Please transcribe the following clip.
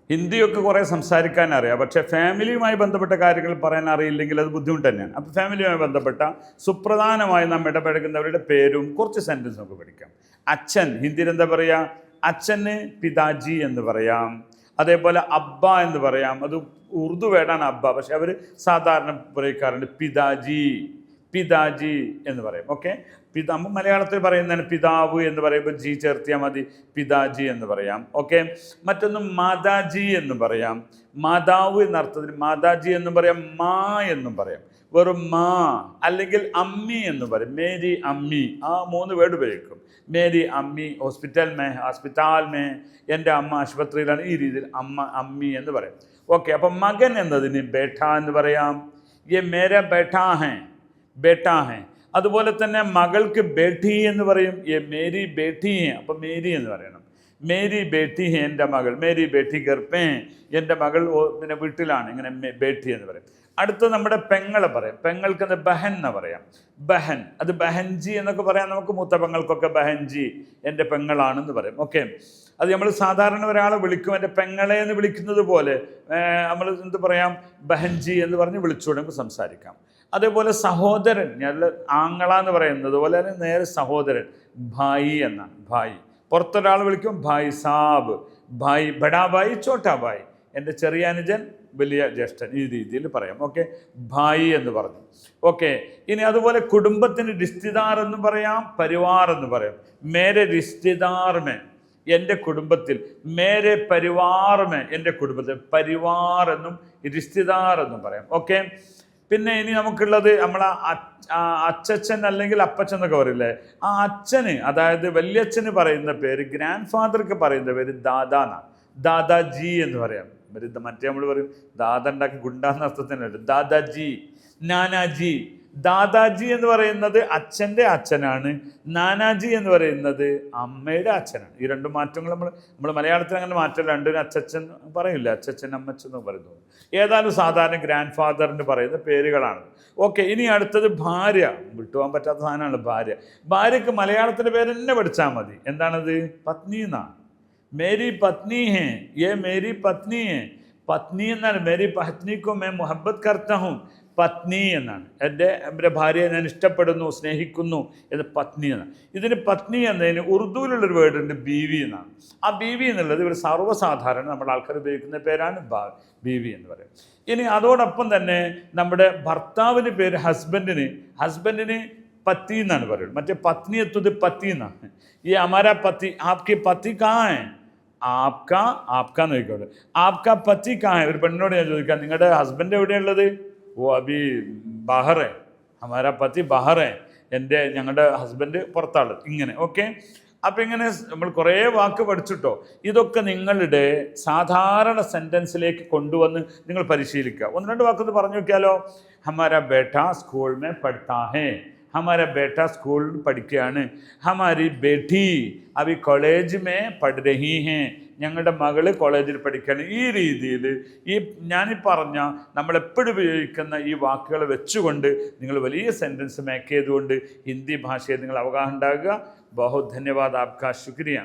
ഹിന്ദിയൊക്കെ കുറേ സംസാരിക്കാൻ അറിയാം, പക്ഷേ ഫാമിലിയുമായി ബന്ധപ്പെട്ട കാര്യങ്ങൾ പറയാൻ അറിയില്ലെങ്കിൽ അത് ബുദ്ധിമുട്ട് തന്നെയാണ്. അപ്പോൾ ഫാമിലിയുമായി ബന്ധപ്പെട്ട സുപ്രധാനമായി നാം ഇടപഴകുന്നവരുടെ പേരും കുറച്ച് സെൻറ്റൻസ് നമുക്ക് പഠിക്കാം. അച്ഛൻ ഹിന്ദിയിൽ എന്താ പറയുക? അച്ഛന് പിതാജി എന്ന് പറയാം. അതേപോലെ അബ്ബ എന്ന് പറയാം. അത് ഉറുദു വേർഡാണ് അബ്ബ, പക്ഷെ അവർ സാധാരണ ഉപയോഗിക്കാറുണ്ട് പിതാജി, പിതാജി എന്ന് പറയും. ഓക്കെ, നമ്മൾ മലയാളത്തിൽ പറയുന്നതാണ് പിതാവ് എന്ന് പറയുമ്പോൾ ജി ചേർത്തിയാൽ മതി, പിതാജി എന്ന് പറയാം. ഓക്കെ, മറ്റൊന്ന് മാതാജി എന്ന് പറയാം. മാതാവ് എന്നർത്ഥത്തിൽ മാതാജി എന്നും പറയാം, മാ എന്നും പറയാം. വെറും മാ അല്ലെങ്കിൽ അമ്മി എന്ന് പറയും, മേരി അമ്മി. ആ 3 വേർഡ് ഉപയോഗിക്കും. മേരി അമ്മി ഹോസ്പിറ്റൽ മേ, എൻ്റെ അമ്മ ആശുപത്രിയിലാണ്. ഈ രീതിയിൽ അമ്മ അമ്മി എന്ന് പറയും. ഓക്കെ, അപ്പം മകൻ എന്നതിന് ബേട്ട എന്ന് പറയാം. യെ മേര ബേട്ടാ ഹേ, ബേട്ടാ ഹേ. അതുപോലെ തന്നെ മകൾക്ക് ബേട്ടി എന്ന് പറയും. യെ മേരി ബേട്ടി ഹേ, അപ്പം മേരി എന്ന് പറയണം. മേരി ബേട്ടി ഹേ, എൻ്റെ മകൾ. മേരി ബേട്ടി ഗർഭേ, എൻ്റെ മകൾ പിന്നെ വീട്ടിലാണ്. ഇങ്ങനെ ബേട്ടി എന്ന് പറയും. അടുത്ത നമ്മുടെ പെങ്ങളെ പറയാം. പെങ്ങൾക്ക് അത് ബഹൻ എന്ന് പറയാം. ബഹൻ, അത് ബഹൻജി എന്നൊക്കെ പറയാം. നമുക്ക് മൂത്ത പെങ്ങൾക്കൊക്കെ ബഹൻജി, എൻ്റെ പെങ്ങളാണെന്ന് പറയും. ഓക്കെ, അത് നമ്മൾ സാധാരണ ഒരാളെ വിളിക്കും, എൻ്റെ പെങ്ങളെ എന്ന് വിളിക്കുന്നത് പോലെ നമ്മൾ എന്ത് പറയാം? ബഹൻജി എന്ന് പറഞ്ഞ് വിളിച്ചുകൊണ്ട് നമുക്ക് സംസാരിക്കാം. അതേപോലെ സഹോദരൻ, ഞാൻ ആങ്ങള എന്ന് പറയുന്നത് പോലെ തന്നെ നേരെ സഹോദരൻ ഭായി എന്നാണ്. ഭായി, പുറത്തൊരാൾ വിളിക്കും ഭായ് സാബ്, ഭായ് ബഡാ ഭായ് ചോട്ടാ ഭായ്, എൻ്റെ ചെറിയ അനുജൻ വലിയ ജ്യേഷ്ഠൻ, ഈ രീതിയിൽ പറയാം. ഓക്കെ, ഭായി എന്ന് പറഞ്ഞു. ഓക്കെ, ഇനി അതുപോലെ കുടുംബത്തിന് റിശ്തിദാർ എന്ന് പറയാം, പരിവാർ എന്ന് പറയാം. മേരെ റിശ്തിദാർ മേ, എൻ്റെ കുടുംബത്തിൽ. മേരെ പരിവാർ മേ, എൻ്റെ കുടുംബത്തിൽ. പരിവാർ എന്നും റിശ്തിദാർ എന്നും പറയാം. ഓക്കെ, പിന്നെ ഇനി നമുക്കുള്ളത് നമ്മളെ അച്ചച്ചൻ അല്ലെങ്കിൽ അപ്പച്ചൻ എന്നൊക്കെ പറയില്ലേ, ആ അച്ഛന്, അതായത് വല്യച്ഛന് പറയുന്ന പേര്, ഗ്രാൻഡ് ഫാദർക്ക് പറയുന്ന പേര് ദാദാന്നാണ്. ദാദാജി എന്ന് പറയാം. മറ്റേ നമ്മൾ പറയും ദാദ ഉണ്ടാക്കി ഗുണ്ടാന്ന അർത്ഥത്തിനല്ല, ദാദാജി, നാനാജി. ദാദാജി എന്ന് പറയുന്നത് അച്ഛൻ്റെ അച്ഛനാണ്, നാനാജി എന്ന് പറയുന്നത് അമ്മയുടെ അച്ഛനാണ്. ഈ 2 മാറ്റങ്ങൾ നമ്മൾ മലയാളത്തിൽ അങ്ങനെ മാറ്റം, രണ്ടിനും അച്ഛൻ പറയില്ല, അച്ഛൻ അമ്മച്ചൻ എന്ന് പറയുന്നു. ഏതായാലും സാധാരണ ഗ്രാൻഡ് ഫാദറിന് പറയുന്ന പേരുകളാണ്. ഓക്കെ, ഇനി അടുത്തത് ഭാര്യ. വിട്ടുപോകാൻ പറ്റാത്ത സാധനമാണ് ഭാര്യ. ഭാര്യക്ക് മലയാളത്തിൻ്റെ പേര് തന്നെ പഠിച്ചാൽ മതി. എന്താണത്? പത്നി എന്നാണ്. മേരി പത്നി ഹേ, യേ മേരി പത്നി ഹേ. പത്നി എന്നാണ്. മേരി പത്നിക്കോ മേ മുഹബ്ബത്ത് കർത്താ ഹൂം, പത്നി എന്നാണ്. എൻ്റെ ഭാര്യയെ ഞാൻ ഇഷ്ടപ്പെടുന്നു, സ്നേഹിക്കുന്നു എന്ന് പത്നി എന്നാണ്. ഇതിന് പത്നി എന്നതിന് ഉറുദുവിലുള്ളൊരു വേർഡുണ്ട് ബീവി എന്നാണ്. ആ ബീവി എന്നുള്ളത് ഒരു സർവ്വസാധാരണ നമ്മുടെ ആൾക്കാർ ഉപയോഗിക്കുന്ന പേരാണ് ബീവി എന്ന് പറയും. ഇനി അതോടൊപ്പം തന്നെ നമ്മുടെ ഭർത്താവിൻ്റെ പേര് ഹസ്ബൻഡിന് പത്തി എന്നാണ് പറയുന്നത്. മറ്റേ പത്നി എത്തുന്നത് പത്തി എന്നാണ്. ഈ അമാരാ പത്തി, ആപ്കി പത്തി കാ ഹേ, ആപ്ക നോക്കിക്കോട്ടെ, ആപ്ക പത്തി കാ ഹേ. ഒരു പെണ്ണിനോട് ഞാൻ ചോദിക്കാം, നിങ്ങളുടെ ഹസ്ബൻഡ് എവിടെയുള്ളത്? ഓ അഭി ബഹർ ഹേ, ഹമാരാ പതി ബഹർ ഹേ, ഞങ്ങളുടെ ഹസ്ബൻഡ് പുറത്താണ്. ഇങ്ങനെ. ഓക്കെ, അപ്പം ഇങ്ങനെ നമ്മൾ കുറേ വാക്ക് പഠിച്ചിട്ടോ. ഇതൊക്കെ നിങ്ങളുടെ സാധാരണ സെൻറ്റൻസിലേക്ക് കൊണ്ടുവന്ന് നിങ്ങൾ പരിശീലിക്കുക. 1-2 വാക്കൊന്ന് പറഞ്ഞു നോക്കിയാലോ. ഹമാരാ ബേട്ട സ്കൂൾ മേ പഠിത്താ ഹേ, ഹമാരാ ബേട്ട സ്കൂളിൽ പഠിക്കുകയാണ്. ഹമാരി ബേട്ടി അഭി കോളേജ് മേ പഠ് രഹി ഹേ, ഞങ്ങളുടെ മകള് കോളേജിൽ പഠിക്കുകയാണ്. ഈ രീതിയിൽ ഞാനീ പറഞ്ഞ നമ്മളെപ്പോഴും ഉപയോഗിക്കുന്ന ഈ വാക്കുകൾ വെച്ചുകൊണ്ട് നിങ്ങൾ വലിയ സെൻറ്റൻസ് മേക്ക് ചെയ്തുകൊണ്ട് ഹിന്ദി ഭാഷയെ നിങ്ങൾ അവഗാഹം ഉണ്ടാകുക. ബഹുത് ധന്യവാദ്, ആപ്കാ ശുക്രിയ.